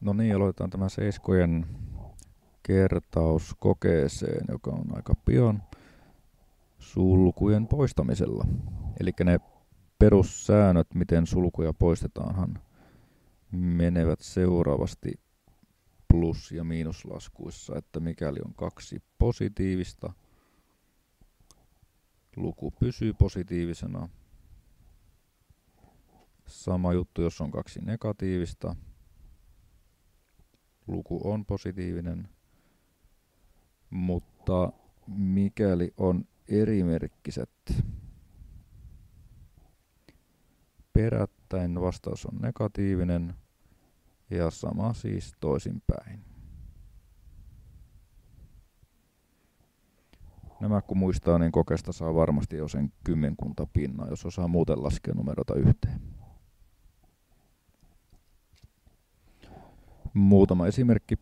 No niin, aloitetaan tämä seiskojen kertaus kokeeseen, joka on aika pian sulkujen poistamisella. Eli ne perussäännöt, miten sulkuja poistetaanhan, menevät seuraavasti plus- ja miinuslaskuissa, että mikäli on kaksi positiivista, luku pysyy positiivisena. Sama juttu, jos on kaksi negatiivista, luku on positiivinen, mutta mikäli on erimerkkiset perättäin, vastaus on negatiivinen ja sama siis toisinpäin. Nämä kun muistaa, niin kokeesta saa varmasti jo sen kymmenkunta pinnaa, jos osaa muuten laskea numeroita yhteen. Muutama esimerkki.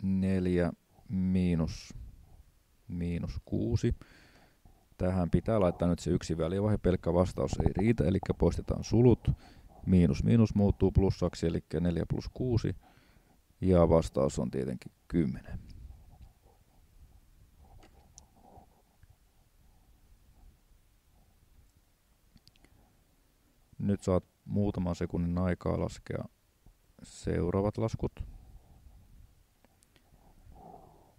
4 miinus 6. Tähän pitää laittaa nyt se yksi välivaihe, pelkkä vastaus ei riitä, eli poistetaan sulut. Miinus miinus muuttuu plussaksi, eli 4 plus 6. Ja vastaus on tietenkin 10. Nyt saat muutaman sekunnin aikaa laskea seuraavat laskut.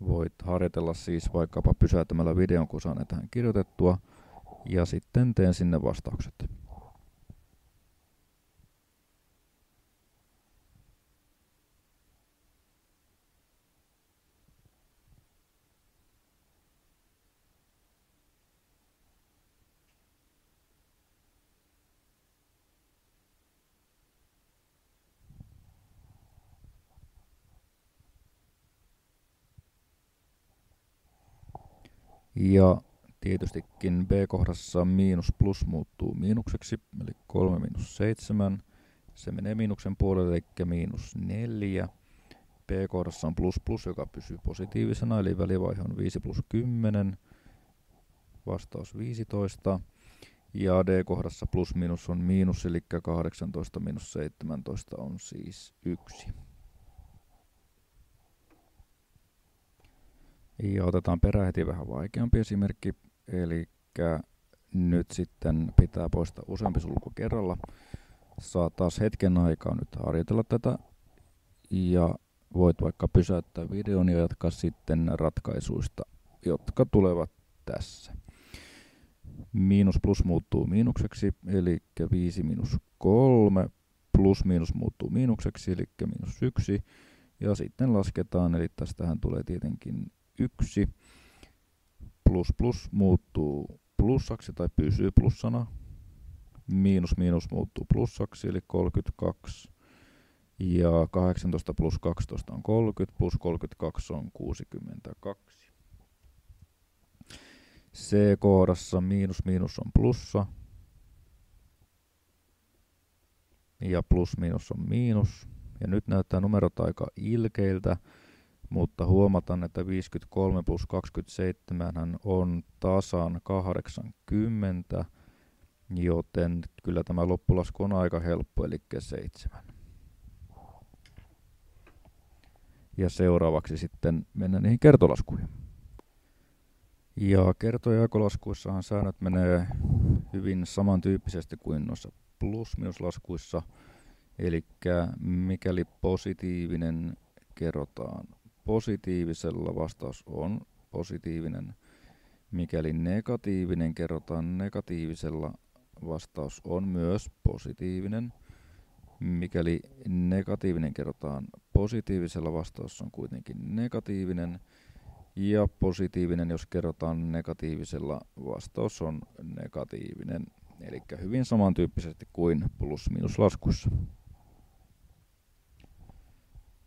Voit harjoitella siis vaikkapa pysäyttämällä videon, kun saan ne tähän kirjoitettua, ja sitten teen sinne vastaukset. Ja tietystikin B-kohdassa miinus plus muuttuu miinukseksi, eli 3 miinus 7. Se menee miinuksen puolelle, eli miinus 4. B-kohdassa on plus plus, joka pysyy positiivisena, eli välivaihe on 5 plus 10. Vastaus 15. Ja D-kohdassa plus miinus on miinus, eli 18 miinus 17 on siis 1. Ja otetaan perään heti vähän vaikeampi esimerkki, eli nyt sitten pitää poistaa useampi sulku kerralla. Saa taas hetken aikaa nyt harjoitella tätä, ja voit vaikka pysäyttää videon ja jatkaa sitten ratkaisuista, jotka tulevat tässä. Miinus plus muuttuu miinukseksi, eli 5 miinus 3. Plus miinus muuttuu miinukseksi, eli miinus 1. Ja sitten lasketaan, eli tästähän tulee tietenkin 1. Plus plus muuttuu plussaksi tai pysyy plussana. Miinus miinus muuttuu plussaksi, eli 32. Ja 18 plus 12 on 30, plus 32 on 62. C-kohdassa miinus miinus on plussa. Ja plus miinus on miinus. Ja nyt näyttää numerot aika ilkeiltä, mutta huomataan, että 53 plus 27 on tasan 80, joten kyllä tämä loppulasku on aika helppo, eli 7. Ja seuraavaksi sitten mennään niihin kertolaskuihin. Ja kerto- ja jakolaskuissahan säännöt menee hyvin samantyyppisesti kuin noissa plus-miinuslaskuissa. Eli mikäli positiivinen kerrotaan positiivisella, vastaus on positiivinen. Mikäli negatiivinen kerrotaan negatiivisella, vastaus on myös positiivinen. Mikäli negatiivinen kerrotaan positiivisella, vastaus on kuitenkin negatiivinen. Ja positiivinen, jos kerrotaan negatiivisella, vastaus on negatiivinen. Eli hyvin samantyyppisesti kuin plus-miinuslaskuissa.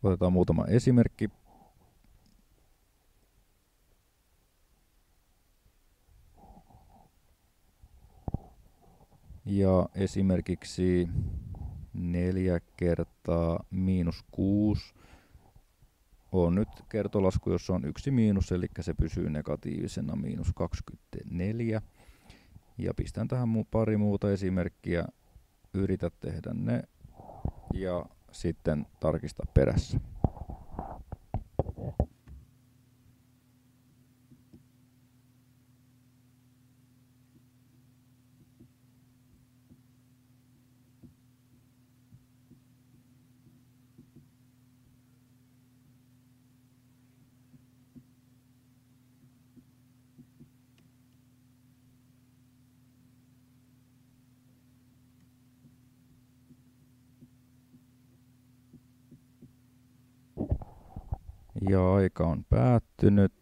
Otetaan muutama esimerkki. Ja esimerkiksi 4 kertaa miinus 6 on nyt kertolasku, jossa on yksi miinus, eli se pysyy negatiivisena miinus 24. Ja pistän tähän pari muuta esimerkkiä. Yritä tehdä ne ja sitten tarkista perässä. Ja aika on päättynyt,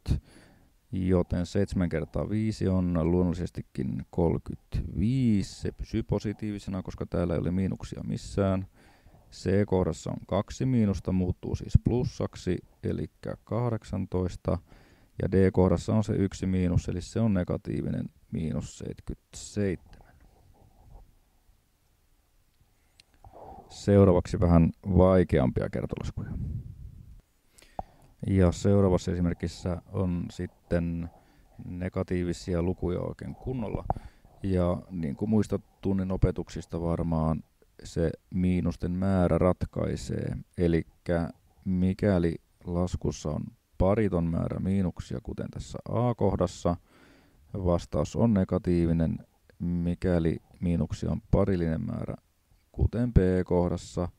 joten 7 kertaa 5 on luonnollisestikin 35. Se pysyy positiivisena, koska täällä ei ole miinuksia missään. C-kohdassa on 2 miinusta, muuttuu siis plussaksi, eli 18. Ja D-kohdassa on se 1 miinus, eli se on negatiivinen miinus 77. Seuraavaksi vähän vaikeampia kertolaskuja. Ja seuraavassa esimerkissä on sitten negatiivisia lukuja oikein kunnolla. Ja niin kuin muistat tunnin opetuksista varmaan, se miinusten määrä ratkaisee. Eli mikäli laskussa on pariton määrä miinuksia, kuten tässä A-kohdassa, vastaus on negatiivinen. Mikäli miinuksia on parillinen määrä, kuten B-kohdassa,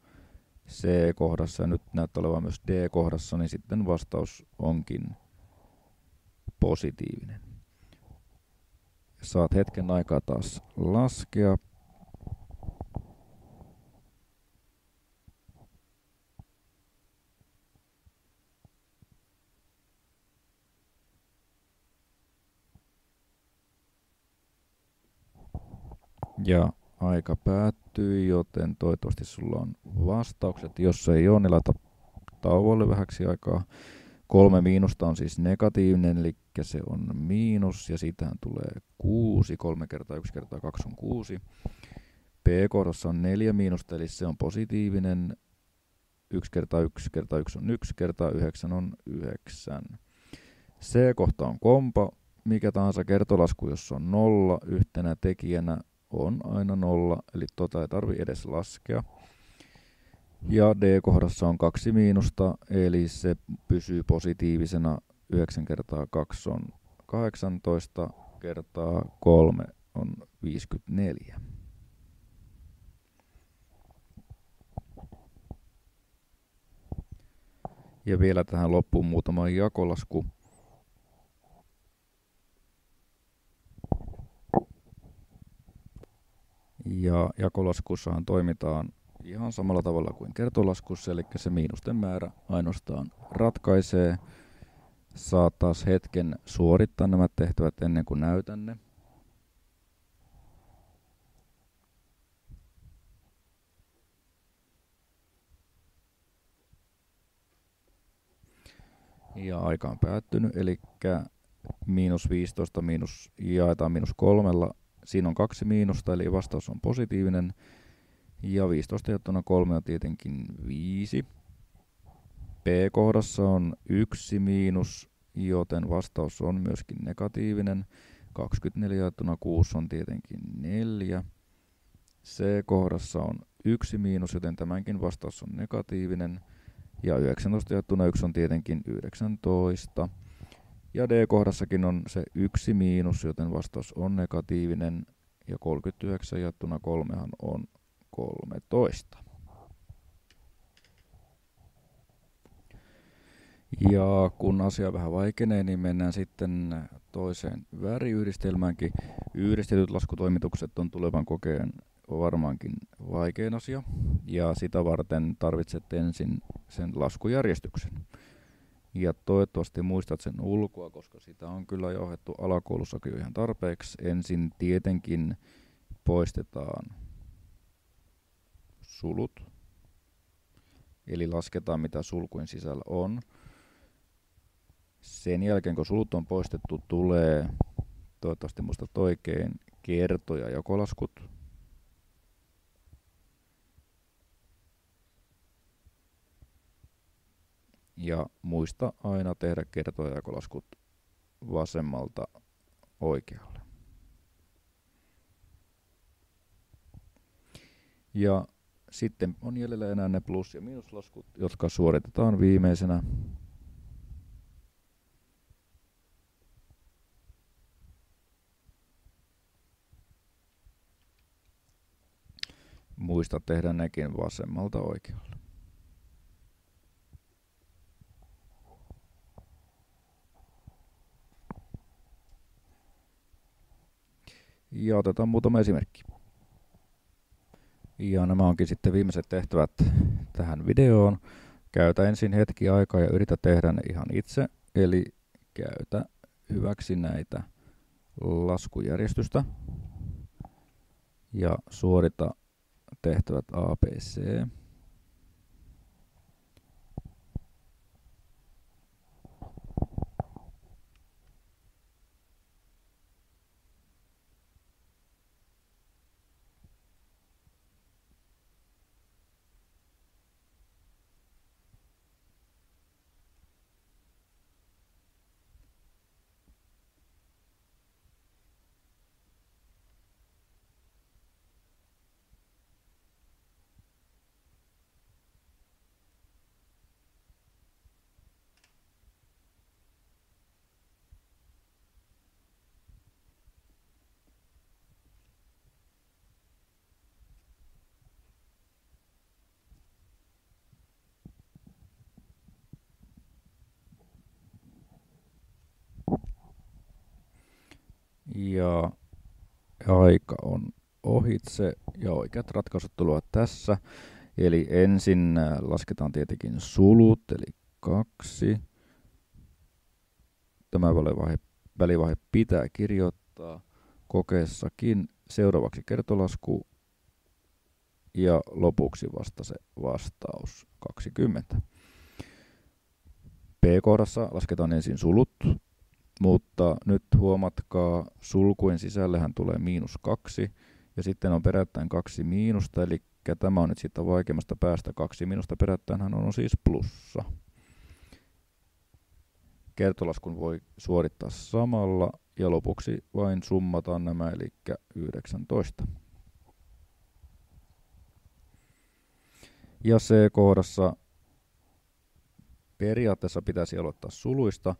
C-kohdassa ja nyt näyttää olevan myös D-kohdassa, niin sitten vastaus onkin positiivinen. Saat hetken aikaa taas laskea. Ja aika päättyy, joten toivottavasti sulla on vastaukset. Jos ei ole, niin laita tauolle vähäksi aikaa. 3 miinusta on siis negatiivinen, eli se on miinus, ja siitähän tulee 6. 3 kertaa 1 kertaa 2 on 6. B-kohdassa on 4 miinusta, eli se on positiivinen. 1 kertaa 1 kertaa 1 on 1, kertaa 9 on 9. C-kohta on kompa. Mikä tahansa kertolasku, jos on 0 yhtenä tekijänä, on aina 0, eli ei tarvitse edes laskea. Ja D-kohdassa on 2 miinusta, eli se pysyy positiivisena. 9 kertaa 2 on 18, kertaa 3 on 54. Ja vielä tähän loppuun muutama jakolasku. Ja jakolaskussahan toimitaan ihan samalla tavalla kuin kertolaskussa, eli se miinusten määrä ainoastaan ratkaisee. Saat taas hetken suorittaa nämä tehtävät ennen kuin näytän ne. Ja aika on päättynyt, eli miinus 15 jaetaan miinus 3. Siinä on 2 miinusta, eli vastaus on positiivinen. Ja 15 jaettuna 3 on tietenkin 5. B-kohdassa on 1 miinus, joten vastaus on myöskin negatiivinen. 24 jaettuna 6 on tietenkin 4. C-kohdassa on 1 miinus, joten tämänkin vastaus on negatiivinen. Ja 19 jaettuna 1 on tietenkin 19. Ja D-kohdassakin on se 1 miinus, joten vastaus on negatiivinen. Ja 39 jaettuna 3 on 13. Ja kun asia vähän vaikenee, niin mennään sitten toiseen väriyhdistelmäänkin. Yhdistetyt laskutoimitukset on tulevan kokeen varmaankin vaikein asia. Ja sitä varten tarvitset ensin sen laskujärjestyksen. Ja toivottavasti muistat sen ulkoa, koska sitä on kyllä johdettu alakoulussakin ihan tarpeeksi. Ensin tietenkin poistetaan sulut. Eli lasketaan mitä sulkujen sisällä on. Sen jälkeen kun sulut on poistettu, tulee, toivottavasti muistat oikein, kerto- ja jakolaskut. Ja muista aina tehdä kerto- ja jakolaskut vasemmalta oikealle. Ja sitten on jäljellä enää ne plus- ja miinuslaskut, jotka suoritetaan viimeisenä. Muista tehdä nekin vasemmalta oikealle. Ja otetaan muutama esimerkki. Ja nämä onkin sitten viimeiset tehtävät tähän videoon. Käytä ensin hetki aikaa ja yritä tehdä ne ihan itse. Eli käytä hyväksi näitä laskujärjestystä ja suorita tehtävät A, B, C. Ja aika on ohitse ja oikeat ratkaisut tulevat tässä. Eli ensin lasketaan tietenkin sulut, eli 2. Tämä välivaihe pitää kirjoittaa kokeessakin. Seuraavaksi kertolasku ja lopuksi vasta se vastaus 20. B-kohdassa lasketaan ensin sulut, mutta nyt huomatkaa, sulkujen sisällehän tulee -2 ja sitten on perättäin 2 miinusta, eli tämä on nyt siitä vaikeimmasta päästä. 2 miinusta perättäinhän on siis plussa. Kertolaskun voi suorittaa samalla ja lopuksi vain summataan nämä, eli 19. Ja C-kohdassa periaatteessa pitäisi aloittaa suluista,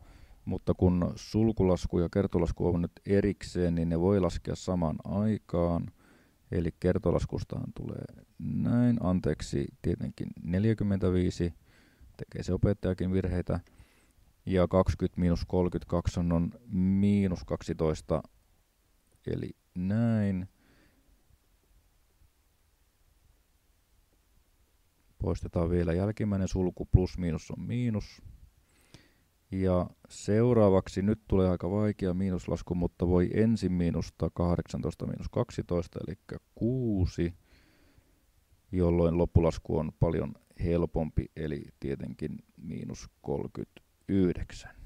mutta kun sulkulasku ja kertolasku on nyt erikseen, niin ne voi laskea samaan aikaan. Eli kertolaskustahan tulee näin, anteeksi tietenkin 45, tekee se opettajakin virheitä. Ja 20 miinus 32 on -12, eli näin. Poistetaan vielä jälkimmäinen sulku, plus miinus on miinus. Ja seuraavaksi nyt tulee aika vaikea miinuslasku, mutta voi ensin miinustaa 18 miinus 12, eli 6, jolloin loppulasku on paljon helpompi, eli tietenkin -39.